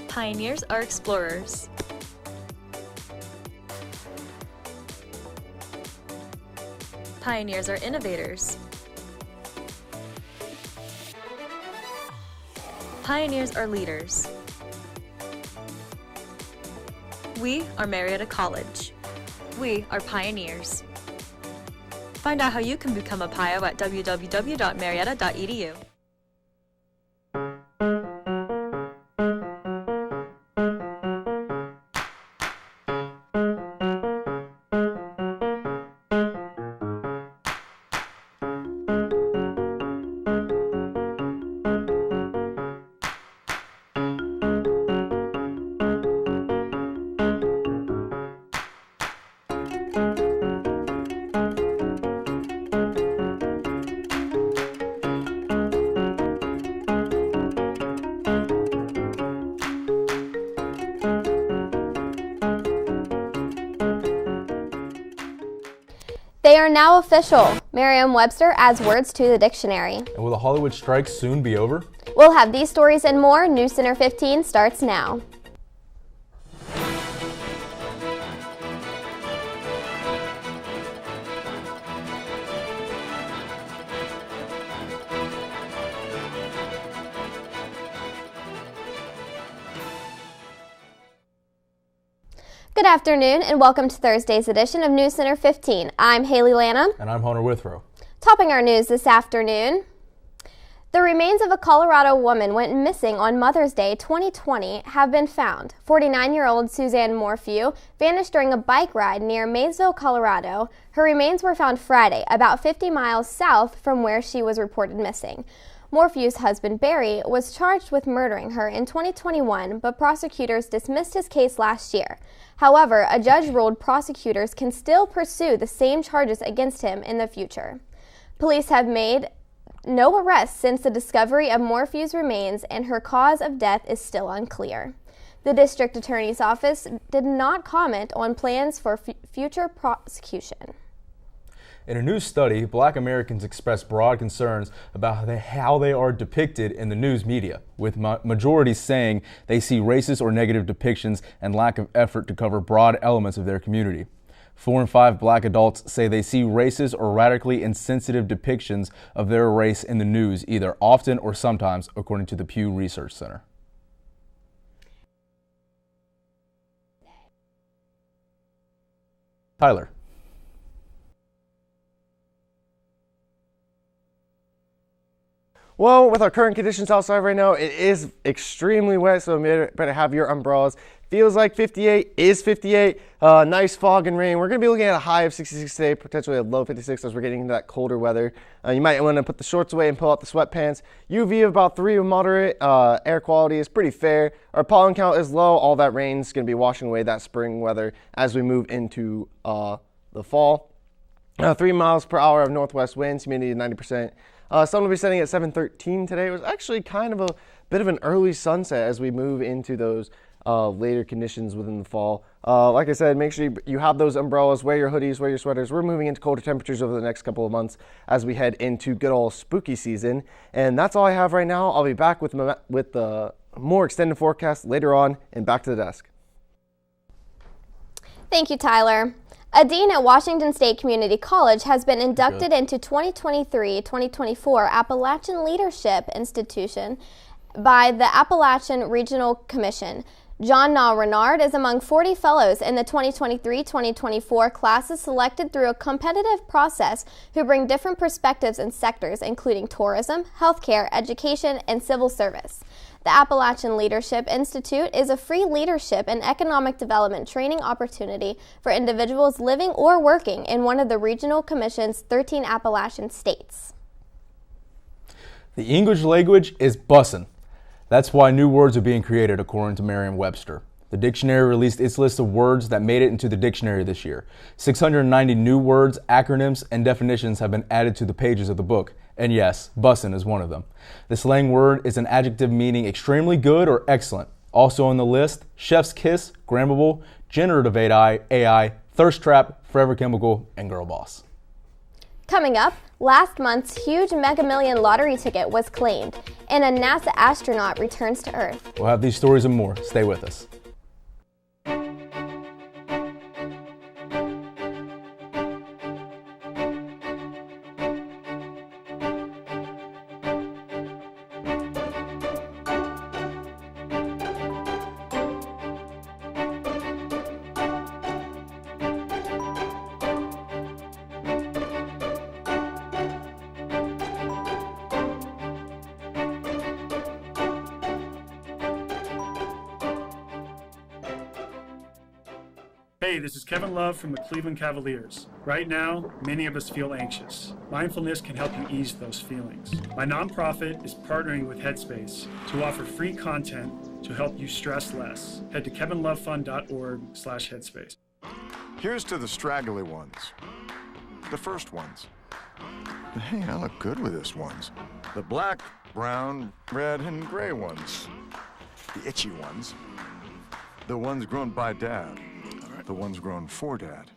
Pioneers are explorers. Pioneers are innovators. Pioneers are leaders. We are Marietta College. We are pioneers. Find out how you can become a PIO at www.marietta.edu. They are now official. Merriam-Webster adds words to the dictionary. And will the Hollywood strike soon be over? We'll have these stories and more. NewsCenter 15 starts now. Good afternoon and welcome to Thursday's edition of NewsCenter 15. I'm Haley Lanham. And I'm Hunter Withrow. Topping our news this afternoon, the remains of a Colorado woman went missing on Mother's Day 2020 have been found. 49-year-old Suzanne Morphew vanished during a bike ride near Maysville, Colorado. Her remains were found Friday, about 50 miles south from where she was reported missing. Morphew's husband, Barry, was charged with murdering her in 2021, but prosecutors dismissed his case last year. However, a judge ruled prosecutors can still pursue the same charges against him in the future. Police have made no arrests since the discovery of Morphew's remains, and her cause of death is still unclear. The district attorney's office did not comment on plans for future prosecution. In a new study, Black Americans expressed broad concerns about how they are depicted in the news media, with majorities saying they see racist or negative depictions and lack of effort to cover broad elements of their community. 4 in 5 Black adults say they see racist or radically insensitive depictions of their race in the news, either often or sometimes, according to the Pew Research Center. Tyler. Well, with our current conditions outside right now, it is extremely wet, so you better have your umbrellas. Feels like 58, is 58, nice fog and rain. We're going to be looking at a high of 66 today, potentially a low 56 as we're getting into that colder weather. You might want to put the shorts away and pull out the sweatpants. UV of about 3 with moderate. Air quality is pretty fair. Our pollen count is low. All that rain is going to be washing away that spring weather as we move into the fall. 3 miles per hour of northwest winds, humidity 90%. Sun will be setting at 7:13 today. It was actually kind of a bit of an early sunset as we move into those later conditions within the fall. Like I said, make sure you have those umbrellas, wear your hoodies, wear your sweaters. We're moving into colder temperatures over the next couple of months as we head into good old spooky season. And that's all I have right now. I'll be back with the more extended forecast later on and back to the desk. Thank you, Tyler. A dean at Washington State Community College has been inducted into 2023-2024 Appalachian Leadership Institution by the Appalachian Regional Commission. John Naw Renard is among 40 fellows in the 2023-2024 classes selected through a competitive process who bring different perspectives and sectors, including tourism, healthcare, education, and civil service. The Appalachian Leadership Institute is a free leadership and economic development training opportunity for individuals living or working in one of the Regional Commission's 13 Appalachian states. The English language is bussin'. That's why new words are being created, according to Merriam-Webster. The dictionary released its list of words that made it into the dictionary this year. 690 new words, acronyms, and definitions have been added to the pages of the book. And yes, bussin' is one of them. The slang word is an adjective meaning extremely good or excellent. Also on the list, chef's kiss, grammable, generative AI, thirst trap, forever chemical, and girl boss. Coming up, last month's huge Mega Million lottery ticket was claimed, and a NASA astronaut returns to Earth. We'll have these stories and more. Stay with us. Hey, this is Kevin Love from the Cleveland Cavaliers. Right now, many of us feel anxious. Mindfulness can help you ease those feelings. My nonprofit is partnering with Headspace to offer free content to help you stress less. Head to kevinlovefund.org/headspace. Here's to the straggly ones, the first ones. Hey, I look good with this ones. The black, brown, red, and gray ones. The itchy ones. The ones grown by Dad. The ones grown for Dad.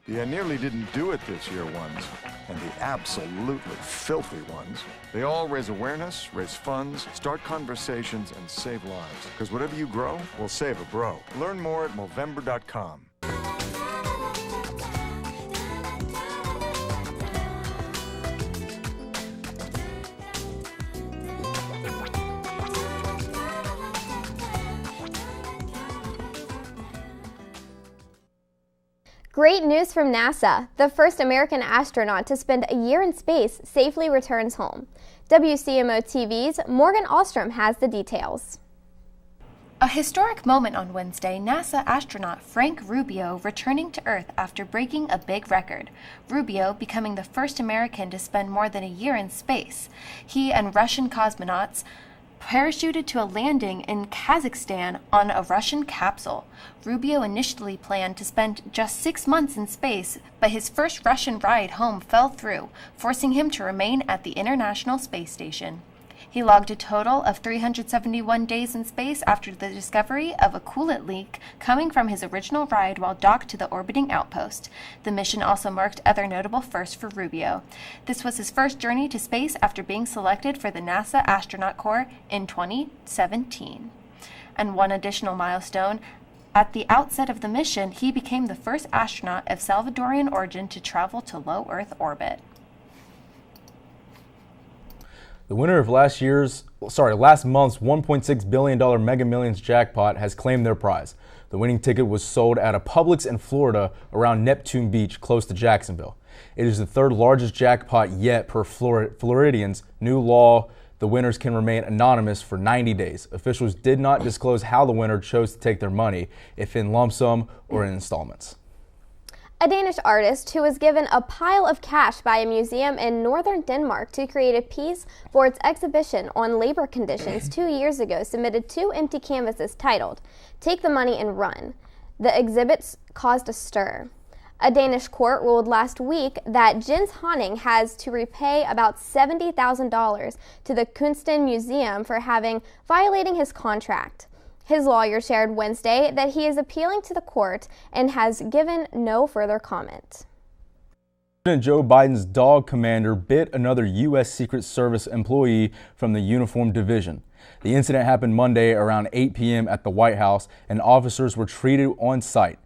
The I nearly didn't do it this year ones, and the absolutely filthy ones. They all raise awareness, raise funds, start conversations, and save lives. Because whatever you grow will save a bro. Learn more at Movember.com. Great news from NASA. The first American astronaut to spend a year in space safely returns home. WCMO TV's Morgan Ahlstrom has the details. A historic moment on Wednesday, NASA astronaut Frank Rubio returning to Earth after breaking a big record. Rubio becoming the first American to spend more than a year in space. He and Russian cosmonauts parachuted to a landing in Kazakhstan on a Russian capsule. Rubio initially planned to spend just 6 months in space, but his first Russian ride home fell through, forcing him to remain at the International Space Station. He logged a total of 371 days in space after the discovery of a coolant leak coming from his original ride while docked to the orbiting outpost. The mission also marked other notable firsts for Rubio. This was his first journey to space after being selected for the NASA Astronaut Corps in 2017. And one additional milestone, at the outset of the mission, he became the first astronaut of Salvadorian origin to travel to low Earth orbit. The winner of last month's $1.6 billion Mega Millions jackpot has claimed their prize. The winning ticket was sold at a Publix in Florida around Neptune Beach, close to Jacksonville. It is the third largest jackpot yet per Floridians. New law, the winners can remain anonymous for 90 days. Officials did not disclose how the winner chose to take their money, if in lump sum or in installments. A Danish artist who was given a pile of cash by a museum in northern Denmark to create a piece for its exhibition on labor conditions 2 years ago submitted 2 empty canvases titled, "Take the Money and Run." The exhibits caused a stir. A Danish court ruled last week that Jens Honning has to repay about $70,000 to the Kunsten Museum for violating his contract. His lawyer shared Wednesday that he is appealing to the court and has given no further comment. President Joe Biden's dog commander bit another U.S. Secret Service employee from the uniformed division. The incident happened Monday around 8 p.m. at the White House, and officers were treated on site.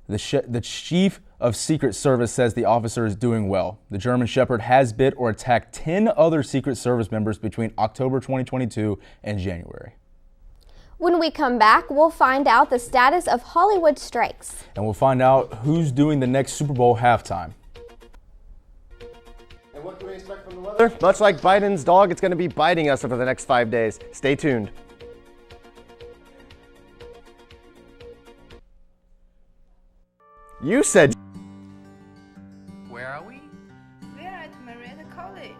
The chief of Secret Service says the officer is doing well. The German Shepherd has bit or attacked 10 other Secret Service members between October 2022 and January. When we come back, we'll find out the status of Hollywood strikes. And we'll find out who's doing the next Super Bowl halftime. And what can we expect from the weather? Much like Biden's dog, it's going to be biting us over the next 5 days. Stay tuned. You said... Where are we? We're at Marietta College.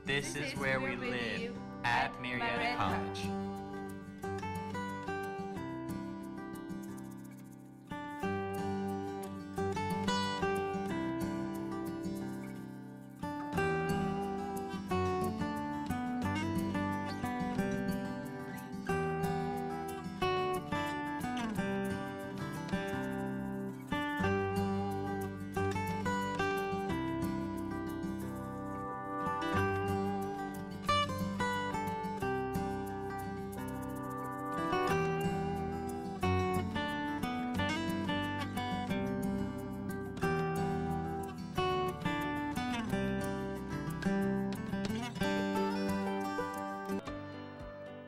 This is where we live at Marietta College.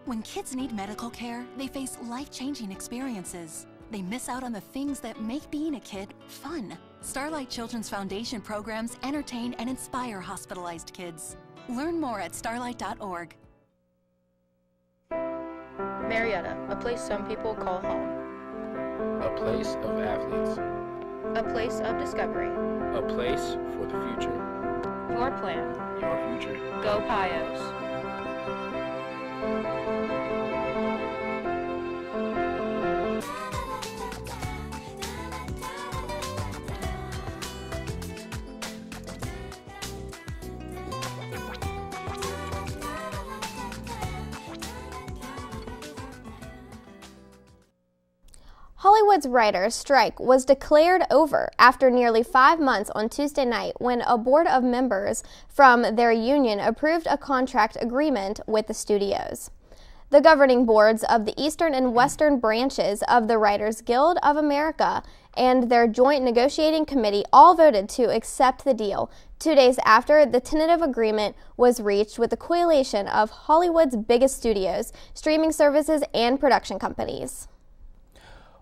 When kids need medical care, they face life-changing experiences. They miss out on the things that make being a kid fun. Starlight Children's Foundation programs entertain and inspire hospitalized kids. Learn more at starlight.org. Marietta, a place some people call home. A place of athletes. A place of discovery. A place for the future. Your plan. Your future. Go Pios. Hollywood's writers' strike was declared over after nearly 5 months on Tuesday night when a board of members from their union approved a contract agreement with the studios. The governing boards of the eastern and western branches of the Writers Guild of America and their joint negotiating committee all voted to accept the deal 2 days after the tentative agreement was reached with the coalition of Hollywood's biggest studios, streaming services, and production companies.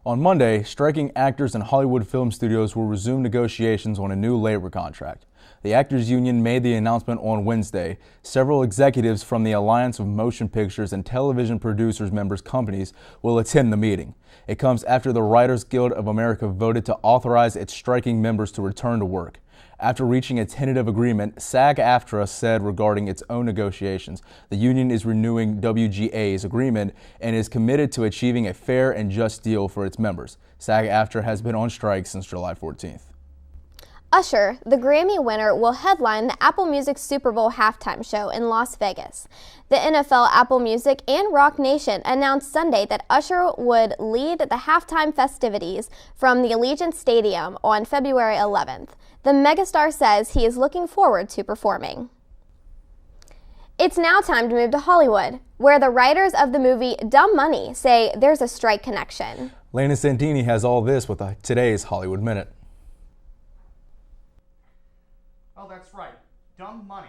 On Monday, striking actors and Hollywood film studios will resume negotiations on a new labor contract. The Actors Union made the announcement on Wednesday. Several executives from the Alliance of Motion Pictures and Television Producers members companies will attend the meeting. It comes after the Writers Guild of America voted to authorize its striking members to return to work. After reaching a tentative agreement, SAG-AFTRA said regarding its own negotiations, the union is renewing WGA's agreement and is committed to achieving a fair and just deal for its members. SAG-AFTRA has been on strike since July 14th. Usher, the Grammy winner, will headline the Apple Music Super Bowl halftime show in Las Vegas. The NFL, Apple Music, and Rock Nation announced Sunday that Usher would lead the halftime festivities from the Allegiant Stadium on February 11th. The megastar says he is looking forward to performing. It's now time to move to Hollywood, where the writers of the movie Dumb Money say there's a strike connection. Lana Santini has all this with today's Hollywood Minute. Oh, that's right. Dumb Money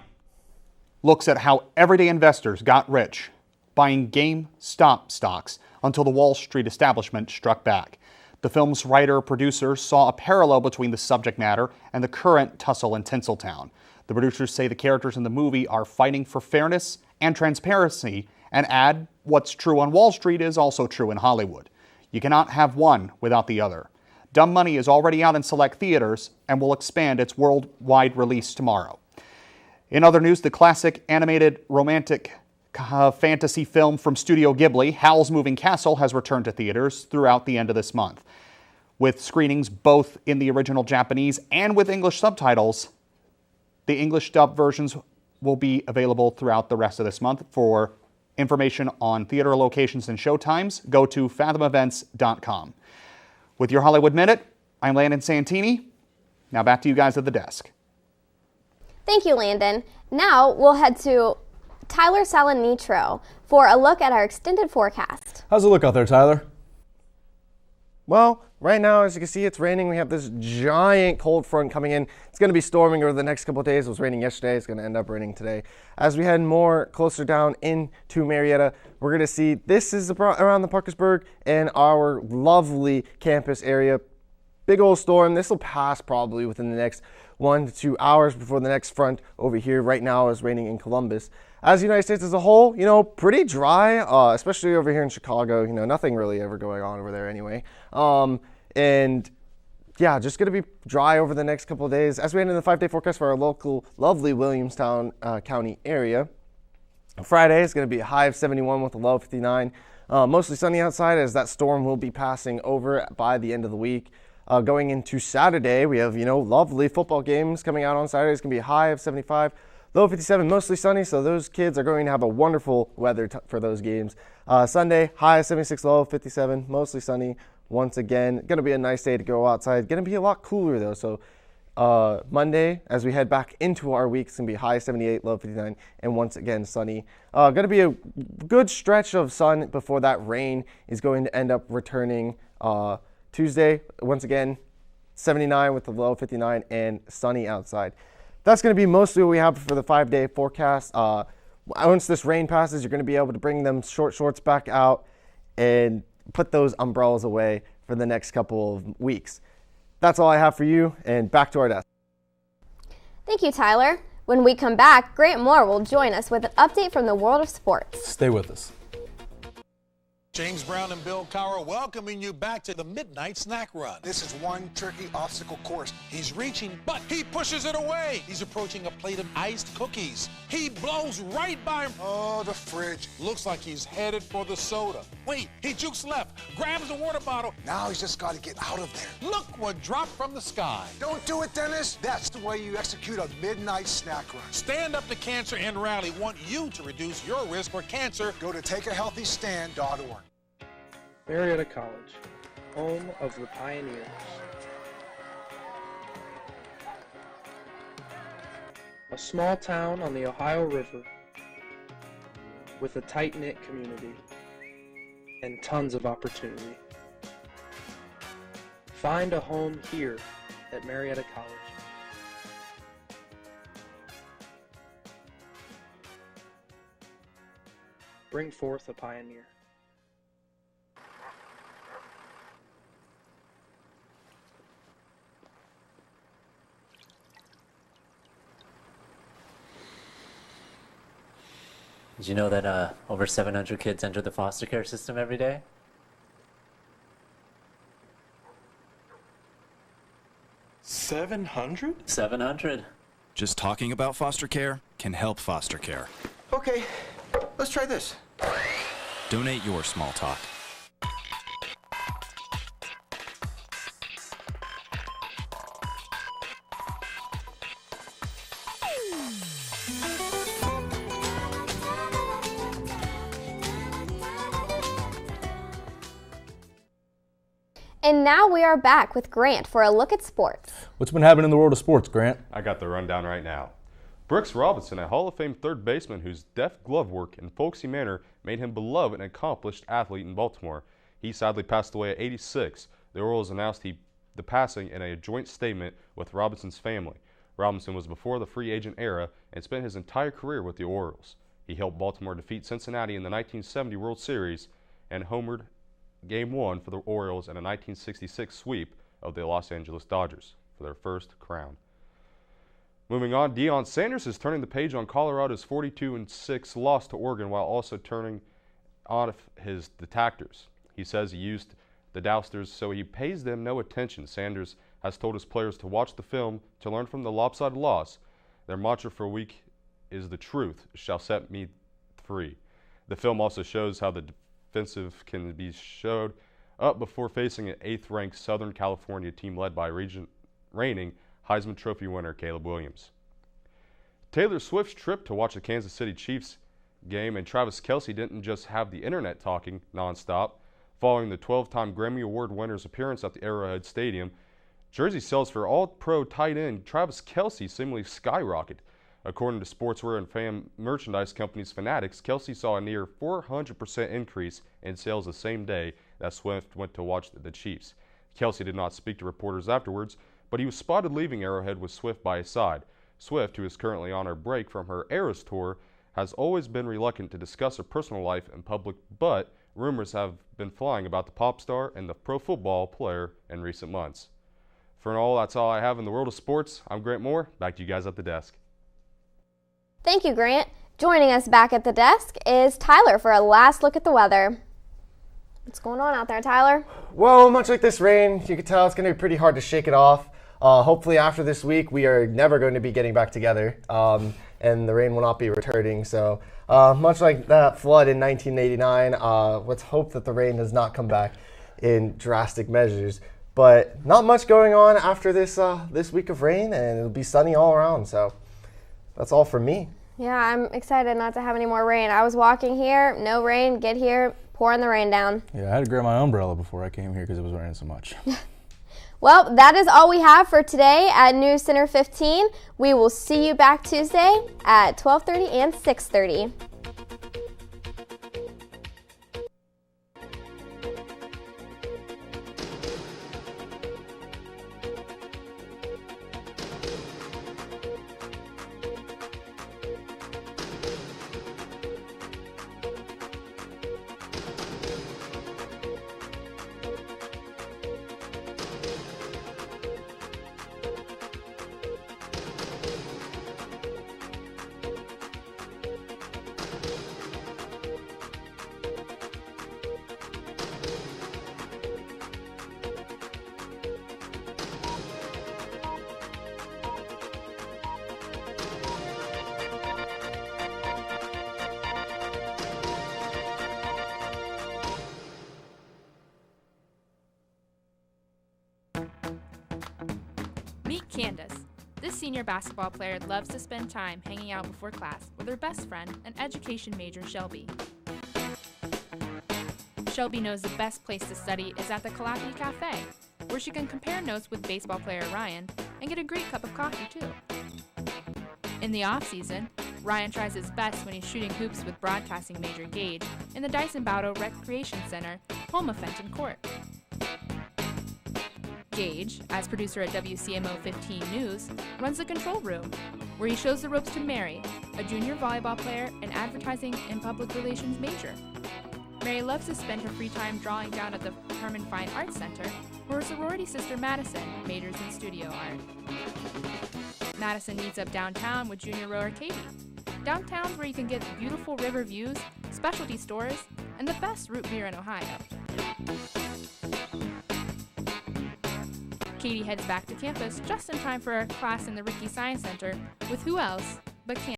looks at how everyday investors got rich buying GameStop stocks until the Wall Street establishment struck back. The film's writer-producer saw a parallel between the subject matter and the current tussle in Tinseltown. The producers say the characters in the movie are fighting for fairness and transparency and add what's true on Wall Street is also true in Hollywood. You cannot have one without the other. Dumb Money is already out in select theaters and will expand its worldwide release tomorrow. In other news, the classic animated romantic fantasy film from Studio Ghibli, Howl's Moving Castle, has returned to theaters throughout the end of this month. With screenings both in the original Japanese and with English subtitles, the English dub versions will be available throughout the rest of this month. For information on theater locations and showtimes, go to fathomevents.com. With your Hollywood Minute, I'm Landon Santini. Now back to you guys at the desk. Thank you, Landon. Now we'll head to Tyler Salinitro for a look at our extended forecast. How's it look out there, Tyler? Well, right now, as you can see, it's raining. We have this giant cold front coming in. It's going to be storming over the next couple of days. It was raining yesterday. It's going to end up raining today. As we head more closer down into Marietta, we're going to see this is around the Parkersburg and our lovely campus area. Big old storm. This will pass probably within the next 1 to 2 hours before the next front over here right now is raining in Columbus. As the United States as a whole, pretty dry, especially over here in Chicago. Nothing really ever going on over there anyway. And yeah, just going to be dry over the next couple of days. As we head into the 5-day forecast for our local, lovely Williamstown County area, Friday is going to be a high of 71 with a low of 59. Mostly sunny outside as that storm will be passing over by the end of the week. Going into Saturday, we have, lovely football games coming out on Saturday. It's going to be a high of 75, low of 57, mostly sunny. So those kids are going to have a wonderful weather for those games. Sunday, high of 76, low of 57, mostly sunny. Once again, going to be a nice day to go outside. Going to be a lot cooler though. So Monday, as we head back into our week, it's going to be high of 78, low of 59, and once again sunny. Going to be a good stretch of sun before that rain is going to end up returning. Tuesday, once again, 79 with the low 59 and sunny outside. That's going to be mostly what we have for the 5-day forecast. once this rain passes, you're going to be able to bring them short shorts back out and put those umbrellas away for the next couple of weeks. That's all I have for you, and back to our desk. Thank you, Tyler. When we come back, Grant Moore will join us with an update from the world of sports. Stay with us. James Brown and Bill Cowher welcoming you back to the Midnight Snack Run. This is one tricky obstacle course. He's reaching, but he pushes it away. He's approaching a plate of iced cookies. He blows right by him. Oh, the fridge. Looks like he's headed for the soda. Wait, he jukes left, grabs the water bottle. Now he's just got to get out of there. Look what dropped from the sky. Don't do it, Dennis. That's the way you execute a Midnight Snack Run. Stand Up to Cancer and Rally want you to reduce your risk for cancer. Go to takeahealthystand.org. Marietta College, home of the pioneers. A small town on the Ohio River with a tight-knit community and tons of opportunity. Find a home here at Marietta College. Bring forth a pioneer. Did you know that over 700 kids enter the foster care system every day? 700? 700. Just talking about foster care can help foster care. Okay, let's try this. Donate your small talk. And now we are back with Grant for a look at sports. What's been happening in the world of sports, Grant? I got the rundown right now. Brooks Robinson, a Hall of Fame third baseman whose deft glove work and folksy manner made him beloved and accomplished athlete in Baltimore. He sadly passed away at 86. The Orioles announced the passing in a joint statement with Robinson's family. Robinson was before the free agent era and spent his entire career with the Orioles. He helped Baltimore defeat Cincinnati in the 1970 World Series and homered Game 1 for the Orioles in a 1966 sweep of the Los Angeles Dodgers for their first crown. Moving on, Deion Sanders is turning the page on Colorado's 42-6 loss to Oregon while also turning on his detractors. He says he used the Dousters so he pays them no attention. Sanders has told his players to watch the film to learn from the lopsided loss. Their mantra for a week is "the truth shall set me free." The film also shows how the defensive can be showed up before facing an 8th-ranked Southern California team led by reigning Heisman Trophy winner Caleb Williams. Taylor Swift's trip to watch the Kansas City Chiefs game and Travis Kelce didn't just have the internet talking nonstop. Following the 12-time Grammy Award winner's appearance at the Arrowhead Stadium, jersey sales for All-Pro tight end Travis Kelce seemingly skyrocketed. According to sportswear and fan merchandise companies Fanatics, Kelce saw a near 400% increase in sales the same day that Swift went to watch the Chiefs. Kelce did not speak to reporters afterwards, but he was spotted leaving Arrowhead with Swift by his side. Swift, who is currently on her break from her Eras tour, has always been reluctant to discuss her personal life in public, but rumors have been flying about the pop star and the pro football player in recent months. For now, that's all I have in the world of sports. I'm Grant Moore. Back to you guys at the desk. Thank you, Grant. Joining us back at the desk is Tyler for a last look at the weather. What's going on out there, Tyler? Well, much like this rain, you can tell it's going to be pretty hard to shake it off. Hopefully after this week, we are never going to be getting back together, and the rain will not be returning. So much like that flood in 1989, let's hope that the rain does not come back in drastic measures. But not much going on after this week of rain, and it'll be sunny all around. So that's all from me. Yeah, I'm excited not to have any more rain. I was walking here, no rain, get here, pouring the rain down. Yeah, I had to grab my umbrella before I came here because it was raining so much. Well, that is all we have for today at NewsCenter 15. We will see you back Tuesday at 12:30 and 6:30. Candace. This senior basketball player loves to spend time hanging out before class with her best friend and education major Shelby. Shelby knows the best place to study is at the Kalaki Cafe, where she can compare notes with baseball player Ryan and get a great cup of coffee too. In the off-season, Ryan tries his best when he's shooting hoops with broadcasting major Gage in the Dyson Baudo Recreation Center, home of Fenton Court. Gage, as producer at WCMO 15 News, runs the control room, where he shows the ropes to Mary, a junior volleyball player and advertising and public relations major. Mary loves to spend her free time drawing down at the Herman Fine Arts Center, where her sorority sister Madison majors in studio art. Madison meets up downtown with junior rower Katie. Downtown's where you can get beautiful river views, specialty stores, and the best root beer in Ohio. Katie heads back to campus just in time for a class in the Rickey Science Center with who else but Candace.